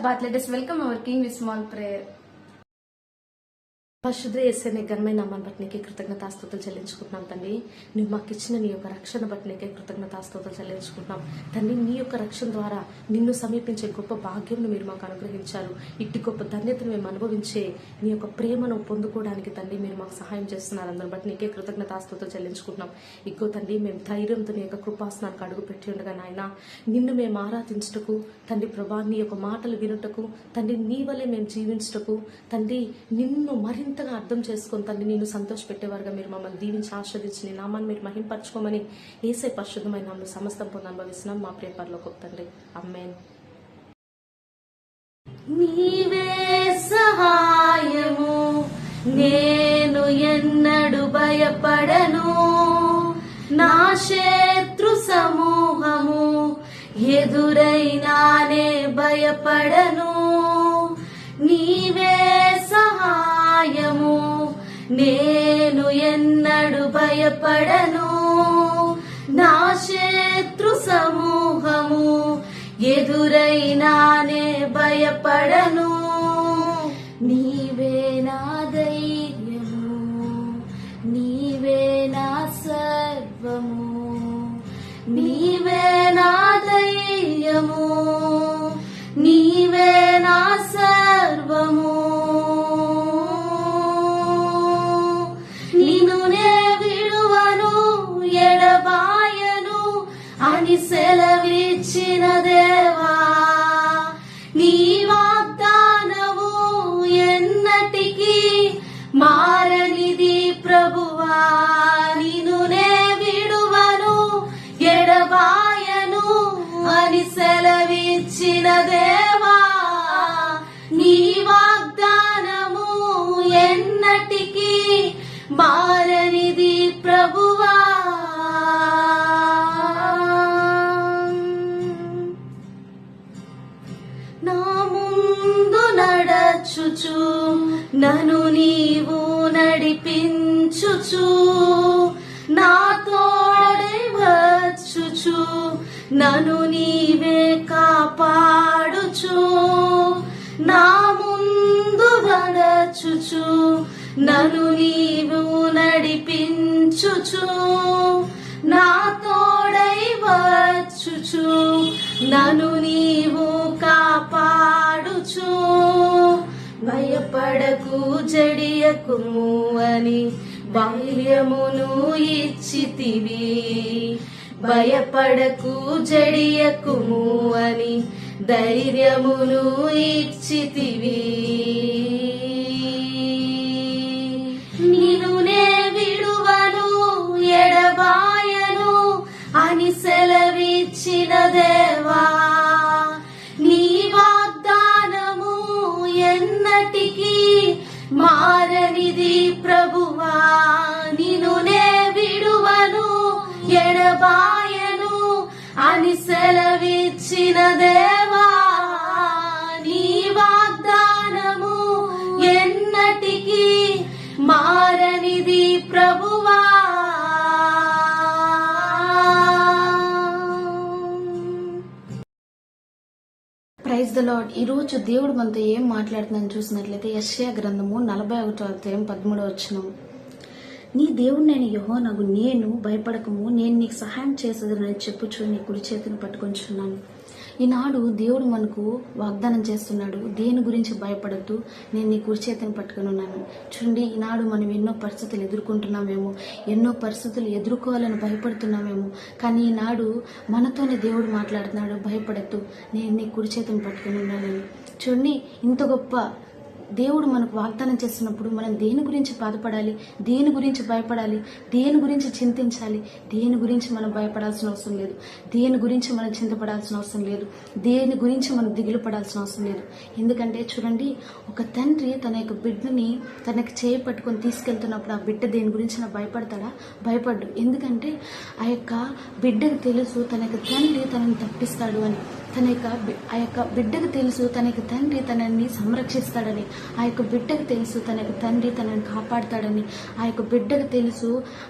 but let us welcome our King with small prayer. పరిశుద్ధ యేసయ్య ఘనమైన నామాన్ని బట్టి నీకే కృతజ్ఞతాస్తుతులు చెల్లించుకుంటున్నాం తండ్రి. నువ్వు మాకు ఇచ్చిన నీ యొక్క రక్షణ బట్టి నీకే కృతజ్ఞతాస్తుతులు చెల్లించుకుంటున్నాం తండ్రి. నీ యొక్క రక్షణ ద్వారా నిన్ను సమీపించే గొప్ప భాగ్యంను మీరు మాకు అనుగ్రహించారు. ఇట్టి గొప్ప ధన్యతను మేము అనుభవించే నీ యొక్క ప్రేమను పొందుకోవడానికి తండ్రి మీరు మాకు సహాయం చేస్తున్నారు. అందరి బట్టి నీకే కృతజ్ఞతాస్తుతులు చెల్లించుకుంటున్నాం. ఇగ్గో తండ్రి మేము ధైర్యంతో నీ యొక్క కృపాసనానికి అడుగు పెట్టి ఉండగా నాయన నిన్ను మేము ఆరాధించుటకు తండ్రి ప్రభా, నీ యొక్క మాటలు వినుటకు తండ్రి నీ వల్లే మేము జీవించుటకు తండ్రి నిన్ను మరింత అర్థం చేసుకుని తండ్రి నేను సంతోష పెట్టేవారుగా మీరు మమ్మల్ని దీవించి ఆస్వాదించి నీ నామాన్ని మీరు మహింపరచుకోమని యేసయ్య పరిశుద్ధమైన నామములో సమస్తం పొంది అనుభవిస్తున్నాం మా ప్రియ పరలోకపు తండ్రి. ఆమేన్. నీవే సహాయము, నేను ఎన్నడు భయపడను. నా శత్రు సమూహము ఎదురైనానే భయపడను. నీవే సహాయము, నేను ఎన్నడు భయపడను. నా శత్రు సమూహము ఎదురైనానే భయపడను. నీవే నా ధైర్యము, నీవే నా సర్వము, నీవే నా ధైర్యము, నీవే నా సర్వము. నిన్ను నే విడువను ఎడబాయను అని సెలవిచ్చిన దేవా, నీ వాగ్దానము ఎన్నటికీ మారనిది ప్రభువా. నిన్ను నే విడువను ఎడబాయను అని సెలవిచ్చిన దేవా, నీ వాగ్దానము ఎన్నటికీ మారనిది ప్రభువా. నా ముందు నడచుచు నన్ను నీవు నడిపించుచు, నా తోడై వచ్చుచు నన్ను నీవే కాపాడుచు. నా ముందు నడచుచు నన్ను నీవు నడిపించుచు, నా తోడై వచ్చుచు నన్ను నీవు కాపాడుచు. భయపడకు జడియకుము అని ధైర్యమును ఇచ్చితివి. భయపడకు జడియకుము అని ధైర్యమును ఇచ్చితివి. నిన్ను నే విడువను ఎడబాయను అని సెలవిచ్చిన దేవా, నీ వాగ్దానము ఎన్నటికీ మారనిది ప్రభువా. నిన్ను నే విడువను ఎడబాయను అని సెలవిచ్చిన దేవా, నీ వాగ్దానము ఎన్నటికీ మారనిది ప్రభువా. Praise the Lord. ఈ రోజు దేవుడు మనతో ఏం మాట్లాడుతుందని చూసినట్లయితే యెషయా గ్రంథము 41వ అధ్యాయం 13వ వచనం. నీ దేవుడినైన యెహోవాకు నేను భయపడకము, నేను నీకు సహాయం చేసేదని చెప్పుచు నీ కుడి చేతిని పట్టుకొంచున్నాను. ఈనాడు దేవుడు మనకు వాగ్దానం చేస్తున్నాడు, దేని గురించి భయపడద్దు, నేను నీ కుడి చేతిని పట్టుకుని ఉన్నాను. చూడండి, ఈనాడు మనం ఎన్నో పరిస్థితులు ఎదుర్కొంటున్నామేమో, ఎన్నో పరిస్థితులు ఎదుర్కోవాలని భయపడుతున్నామేమో, కానీ ఈనాడు మనతోనే దేవుడు మాట్లాడుతున్నాడు, భయపడద్దు, నేను నీ కుడి చేతిని పట్టుకుని ఉన్నానని. చూడండి, ఇంత గొప్ప దేవుడు మనకు వాగ్దానం చేస్తున్నప్పుడు మనం దేని గురించి బాధపడాలి, దేని గురించి భయపడాలి, దేని గురించి చింతించాలి, దేని గురించి మనం భయపడాల్సిన అవసరం లేదు, దేని గురించి మనం చింతపడాల్సిన అవసరం లేదు, దేని గురించి మనం దిగులు పడాల్సిన అవసరం లేదు. ఎందుకంటే చూడండి, ఒక తండ్రి తన యొక్క బిడ్డని తనకి చేయి పట్టుకొని తీసుకెళ్తున్నప్పుడు ఆ బిడ్డ దేని గురించి భయపడతాడా? భయపడ్డు. ఎందుకంటే ఆ యొక్క బిడ్డకు తెలుసు తన యొక్క తండ్రి తనని తప్పిస్తాడు అని. ఆ యొక్క బిడ్డకు తెలుసు తన యొక్క తండ్రి తనని సంరక్షిస్తాడని, ఆ యొక్క బిడ్డకు తెలుసు తన యొక్క తండ్రి తనని కాపాడుతాడని, ఆ యొక్క బిడ్డకు తెలుసు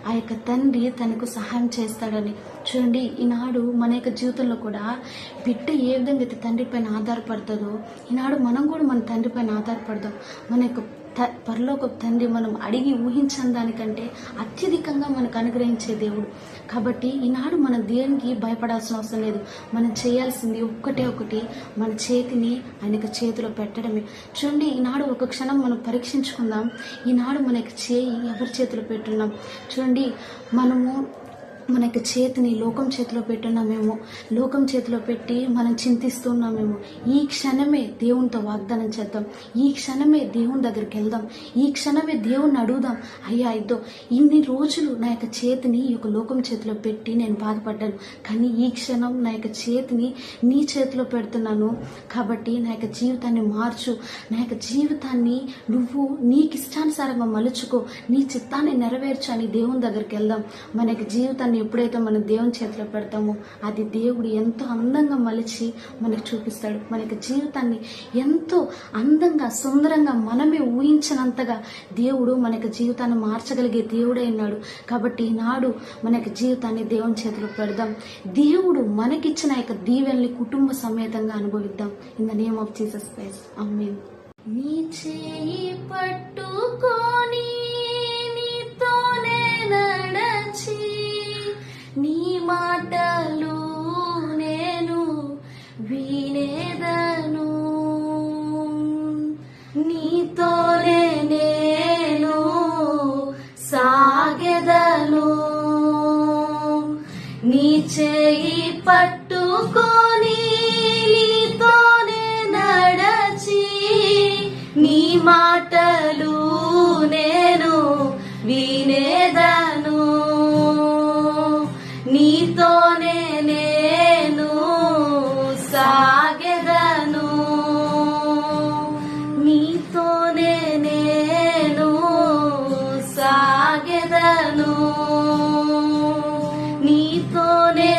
ఆ యొక్క తండ్రి తనకు సహాయం చేస్తాడని. చూడండి, ఈనాడు మన యొక్క జీవితంలో కూడా బిడ్డ ఏ విధంగా అయితే తండ్రి పైన ఆధారపడుతుందో, ఈనాడు మనం కూడా మన తండ్రి పైన ఆధారపడదాం. మన యొక్క పరలోక తండ్రి మనం అడిగి ఊహించని దానికంటే అత్యధికంగా మనకు అనుగ్రహించే దేవుడు. కాబట్టి ఈనాడు మనం దేనికి భయపడాల్సిన అవసరం లేదు. మనం చేయాల్సింది ఒకటి, మన చేతిని ఆయనకు చేతిలో పెట్టడమే. చూడండి, ఈనాడు ఒక క్షణం మనం పరీక్షించుకుందాం. ఈనాడు మన యొక్క చేయి ఎవరి చేతిలో పెట్టున్నాం? చూడండి, మనము మన యొక్క చేతిని లోకం చేతిలో పెట్టున్నామేమో, లోకం చేతిలో పెట్టి మనం చింతిస్తున్నామేమో. ఈ క్షణమే దేవునితో వాగ్దానం చేద్దాం. ఈ క్షణమే దేవుని దగ్గరికి వెళ్దాం. ఈ క్షణమే దేవుణ్ణి అడుగుదాం. అయ్యా, ఇద్దో ఇన్ని రోజులు నా యొక్క చేతిని ఈ యొక్క లోకం చేతిలో పెట్టి నేను బాధపడ్డాను, కానీ ఈ క్షణం నా యొక్క చేతిని నీ చేతిలో పెడుతున్నాను. కాబట్టి నా యొక్క జీవితాన్ని మార్చు. నా యొక్క జీవితాన్ని నువ్వు నీకు ఇష్టానుసారంగా మలుచుకో. నీ చిత్తాన్ని నెరవేర్చు అని దేవుని దగ్గరికి వెళ్దాం. మన యొక్క జీవితాన్ని ఎప్పుడైతే మనం దేవుని చేతిలో పెడతామో అది దేవుడు ఎంతో అందంగా మలిచి మనకు చూపిస్తాడు. మనకి జీవితాన్ని ఎంతో అందంగా సుందరంగా మనమే ఊహించినంతగా దేవుడు మనకి జీవితాన్ని మార్చగలిగే దేవుడే ఉన్నాడు. కాబట్టి ఈనాడు మన యొక్క జీవితాన్ని దేవుని చేతిలో పెడదాం. దేవుడు మనకిచ్చిన యొక్క దీవెనల్ని కుటుంబ సమేతంగా అనుభవిద్దాం. In the name of Jesus Christ, amen. నీ చేయి పట్టుకొని నీతోనే నడచి, నీ మాటలు నేను వినేదను, నీతోనే నేను సాగెదను. నీ చేయి పట్టుకొని నీతోనే నడచి, నీ మాటలు నేను వినేదను, నీతోనే నేను సాగెదను, నీతోనే నేను సాగెదను, నీతోనే